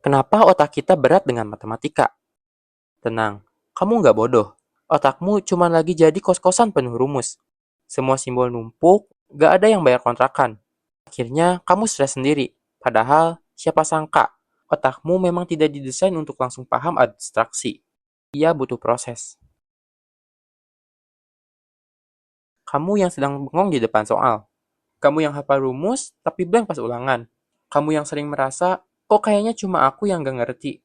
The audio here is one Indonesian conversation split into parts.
Kenapa otak kita berat dengan matematika? Tenang, kamu nggak bodoh. Otakmu cuma lagi jadi kos-kosan penuh rumus. Semua simbol numpuk, nggak ada yang bayar kontrakan. Akhirnya kamu stres sendiri. Padahal, siapa sangka, otakmu memang tidak didesain untuk langsung paham abstraksi. Ia butuh proses. Kamu yang sedang bengong di depan soal. Kamu yang hafal rumus, tapi blank pas ulangan. Kamu yang sering merasa, kok kayaknya cuma aku yang nggak ngerti.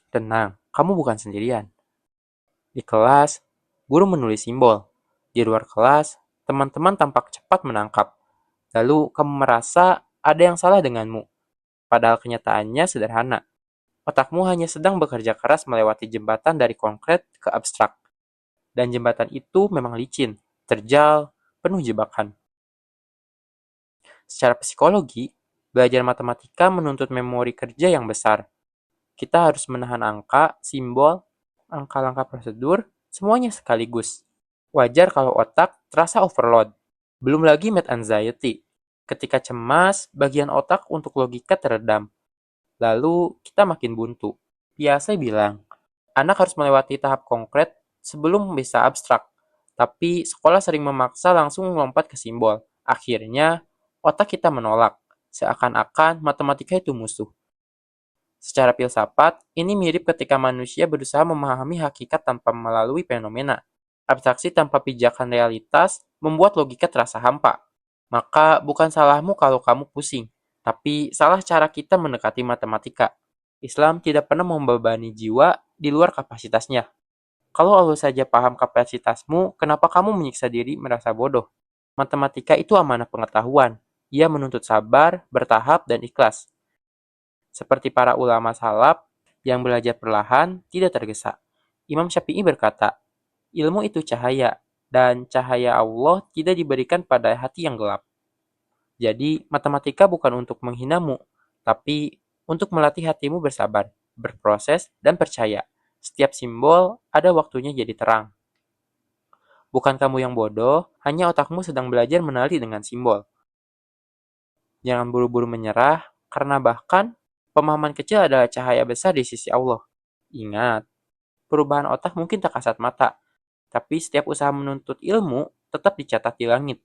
Tenang, kamu bukan sendirian. Di kelas, guru menulis simbol. Di luar kelas, teman-teman tampak cepat menangkap. Lalu kamu merasa ada yang salah denganmu. Padahal kenyataannya sederhana. Otakmu hanya sedang bekerja keras melewati jembatan dari konkret ke abstrak. Dan jembatan itu memang licin, terjal, penuh jebakan. Secara psikologi, belajar matematika menuntut memori kerja yang besar. Kita harus menahan angka, simbol, langkah-langkah prosedur, semuanya sekaligus. Wajar kalau otak terasa overload. Belum lagi math anxiety. Ketika cemas, bagian otak untuk logika teredam. Lalu kita makin buntu. Biasa bilang, anak harus melewati tahap konkret sebelum bisa abstrak. Tapi sekolah sering memaksa langsung melompat ke simbol. Akhirnya, otak kita menolak. Seakan-akan matematika itu musuh. Secara filsafat, ini mirip ketika manusia berusaha memahami hakikat tanpa melalui fenomena. Abstraksi tanpa pijakan realitas membuat logika terasa hampa. Maka bukan salahmu kalau kamu pusing, tapi salah cara kita mendekati matematika. Islam tidak pernah membebani jiwa di luar kapasitasnya. Kalau Allah saja paham kapasitasmu, kenapa kamu menyiksa diri merasa bodoh? Matematika itu amanah pengetahuan. Ia menuntut sabar, bertahap, dan ikhlas. Seperti para ulama salaf yang belajar perlahan, tidak tergesa. Imam Syafi'i berkata, ilmu itu cahaya, dan cahaya Allah tidak diberikan pada hati yang gelap. Jadi, matematika bukan untuk menghinamu, tapi untuk melatih hatimu bersabar, berproses, dan percaya. Setiap simbol ada waktunya jadi terang. Bukan kamu yang bodoh, hanya otakmu sedang belajar menali dengan simbol. Jangan buru-buru menyerah, karena bahkan pemahaman kecil adalah cahaya besar di sisi Allah. Ingat, perubahan otak mungkin tak kasat mata, tapi setiap usaha menuntut ilmu tetap dicatat di langit.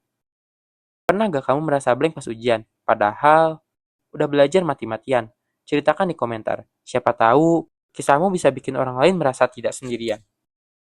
Pernah gak kamu merasa blank pas ujian? Padahal udah belajar mati-matian. Ceritakan di komentar. Siapa tahu kisahmu bisa bikin orang lain merasa tidak sendirian.